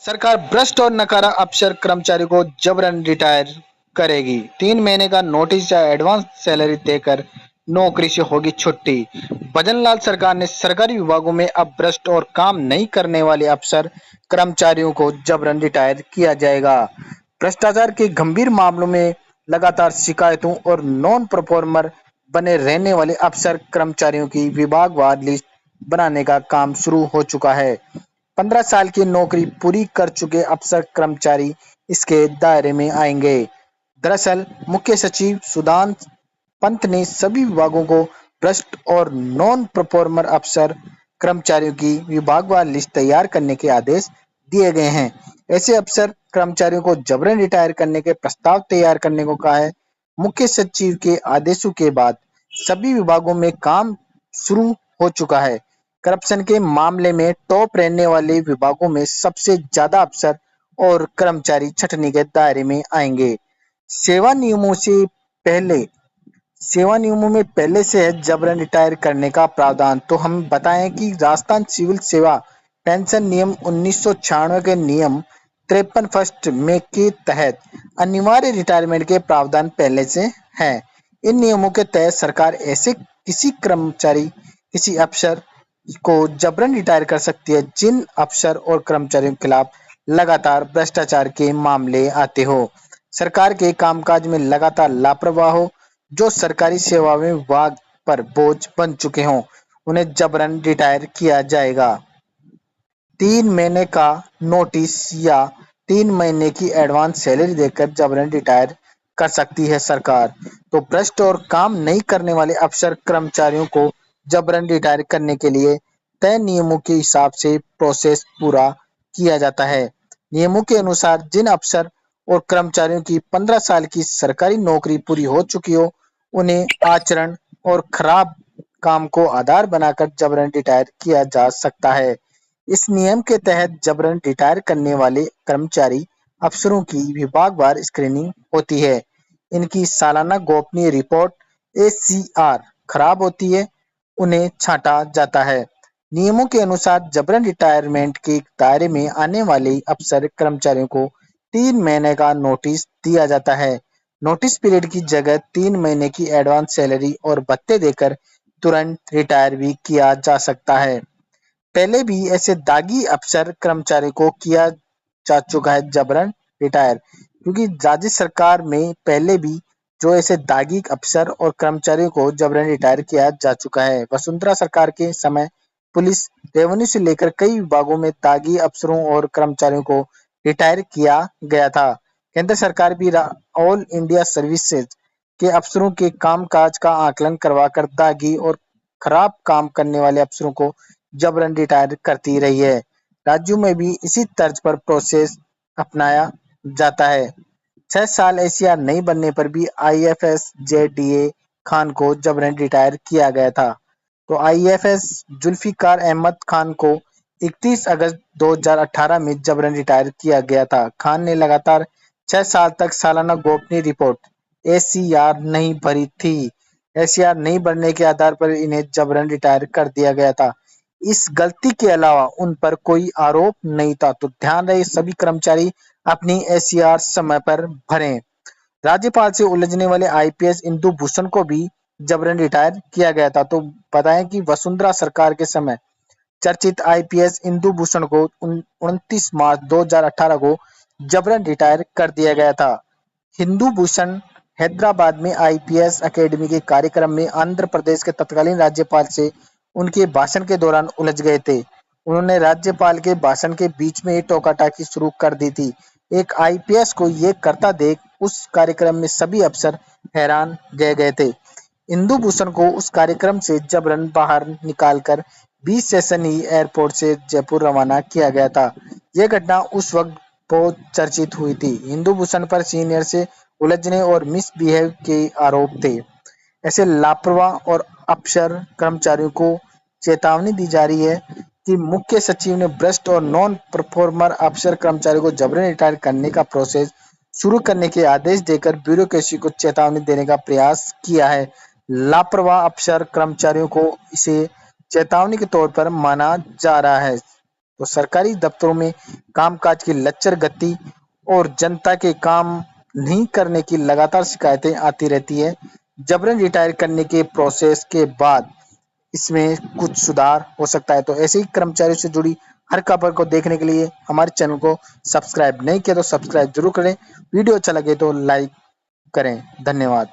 सरकार भ्रष्ट और नकारा अफसर कर्मचारी को जबरन रिटायर करेगी। 3 महीने का नोटिस या एडवांस सैलरी देकर नौकरी से होगी छुट्टी। भजनलाल सरकार ने सरकारी विभागों में अब भ्रष्ट और काम नहीं करने वाले अफसर कर्मचारियों को जबरन रिटायर किया जाएगा। भ्रष्टाचार के गंभीर मामलों में लगातार शिकायतों और नॉन परफॉर्मर बने रहने वाले अफसर कर्मचारियों की विभागवार लिस्ट बनाने का काम शुरू हो चुका है। 15 साल की नौकरी पूरी कर चुके अफसर कर्मचारी इसके दायरे में आएंगे। दरअसल मुख्य सचिव सुधांशु पंत ने सभी विभागों को भ्रष्ट और नॉन परफॉर्मर अफसर कर्मचारियों की विभागवार लिस्ट तैयार करने के आदेश दिए गए हैं। ऐसे अफसर कर्मचारियों को जबरन रिटायर करने के प्रस्ताव तैयार करने को कहा है। मुख्य सचिव के आदेशों के बाद सभी विभागों में काम शुरू हो चुका है। करप्शन के मामले में टॉप रहने वाले विभागों में सबसे ज्यादा अफसर और कर्मचारी छटनी के दायरे में आएंगे। सेवा नियमों से पहले सेवा नियमों में पहले से है जबरन रिटायर करने का प्रावधान। तो हम बताएं कि राजस्थान सिविल सेवा पेंशन नियम 1996 के नियम 53 फर्स्ट में के तहत अनिवार्य रिटायरमेंट के प्रावधान पहले से हैं। इन नियमों के तहत सरकार ऐसे किसी अफसर को जबरन रिटायर कर सकती है जिन अफसर और कर्मचारियों के खिलाफ लगातार भ्रष्टाचार के मामले आते हो, सरकार के कामकाज में लगातार लापरवाह हो, जो सरकारी सेवा में विभाग पर बोझ बन चुके हों, उन्हें जबरन रिटायर किया जाएगा। 3 महीने का नोटिस या 3 महीने की एडवांस सैलरी देकर जबरन रिटायर कर सकती है सरकार। तो भ्रष्ट और काम नहीं करने वाले अफसर कर्मचारियों को जबरन रिटायर करने के लिए तय नियमों के हिसाब से प्रोसेस पूरा किया जाता है। नियमों के अनुसार जिन अफसर और कर्मचारियों की 15 साल की सरकारी नौकरी पूरी हो चुकी हो, उन्हें आचरण और खराब काम को आधार बनाकर जबरन रिटायर किया जा सकता है। इस नियम के तहत जबरन रिटायर करने वाले कर्मचारी अफसरों की विभागवार स्क्रीनिंग होती है। इनकी सालाना गोपनीय रिपोर्ट एसीआर खराब होती है, उन्हें छांटा जाता है। नियमों के अनुसार जबरन रिटायरमेंट के दायरे में आने वाले अफसर कर्मचारियों को 3 महीने का नोटिस दिया जाता है। नोटिस पीरियड की जगह 3 महीने की एडवांस सैलरी और भत्ते देकर तुरंत रिटायर भी किया जा सकता है। पहले भी ऐसे दागी अफसर कर्मचारी को किया जा चुका है जबरन रिटायर, क्योंकि राज्य सरकार में पहले भी जो ऐसे दागी अफसर और कर्मचारियों को जबरन रिटायर किया जा चुका है। वसुंधरा सरकार के समय पुलिस, रेवेन्यू से लेकर कई विभागों में दागी अफसरों और कर्मचारियों को रिटायर किया गया था। केंद्र सरकार भी ऑल इंडिया सर्विसेज के अफसरों के कामकाज का आकलन करवाकर दागी और खराब काम करने वाले अफसरों को जबरन रिटायर करती रही है। राज्यों में भी इसी तर्ज पर प्रोसेस अपनाया जाता है। 6 साल एसीआर नहीं बनने पर भी आईएफएस जेडीए खान को जबरन रिटायर किया गया था। तो आईएफएस जुल्फिकार अहमद खान को 31 अगस्त 2018 में जबरन रिटायर किया गया था। खान ने लगातार 6 साल तक सालाना गोपनीय रिपोर्ट एसीआर नहीं भरी थी। एसीआर नहीं भरने के आधार पर इन्हें जबरन रिटायर कर दिया गया था। इस गलती के अलावा उन पर कोई आरोप नहीं था। तो ध्यान रहे सभी कर्मचारी अपनी एसीआर समय पर भरें। राज्यपाल से उलझने वाले आईपीएस इंदु भूषण को भी जबरन रिटायर किया गया था। तो बताएं कि वसुंधरा सरकार के समय चर्चित आईपीएस इंदु भूषण को 29 मार्च 2018 को जबरन रिटायर कर दिया गया था। हिंदू भूषण हैदराबाद में आईपीएस अकेडमी के कार्यक्रम में आंध्र प्रदेश के तत्कालीन राज्यपाल से उनके भाषण के दौरान उलझ गए थे। उन्होंने राज्यपाल के भाषण के बीच में ही टोका-टाकी शुरू कर दी थी। एक आईपीएस को ये करता देख उस कार्यक्रम में सभी अफसर हैरान रह गए थे। इंदु भूषण को उस कार्यक्रम से जबरन बाहर निकालकर 20 सेशन ही एयरपोर्ट से जयपुर रवाना किया गया था। यह घटना उस वक्त बहुत चर्चित हुई थी। इंदु भूषण पर सीनियर से उलझने और मिसबिहेव के आरोप थे। ऐसे लापरवाह और अफसर कर्मचारियों को चेतावनी दी जा रही है कि मुख्य सचिव ने भ्रष्ट और नॉन परफॉर्मर अफसर कर्मचारियों को जबरन रिटायर करने का प्रोसेस शुरू करने के आदेश देकर ब्यूरोक्रेसी को चेतावनी देने का प्रयास किया है। लापरवाह अफसर कर्मचारियों को इसे चेतावनी के तौर पर माना जा रहा है। तो सरकारी दफ्तरों में कामकाज की लचर गति और जनता के काम नहीं करने की लगातार शिकायतें आती रहती है। जबरन रिटायर करने के प्रोसेस के बाद इसमें कुछ सुधार हो सकता है। तो ऐसे ही कर्मचारियों से जुड़ी हर खबर को देखने के लिए हमारे चैनल को सब्सक्राइब नहीं किया तो सब्सक्राइब जरूर करें। वीडियो अच्छा लगे तो लाइक करें। धन्यवाद।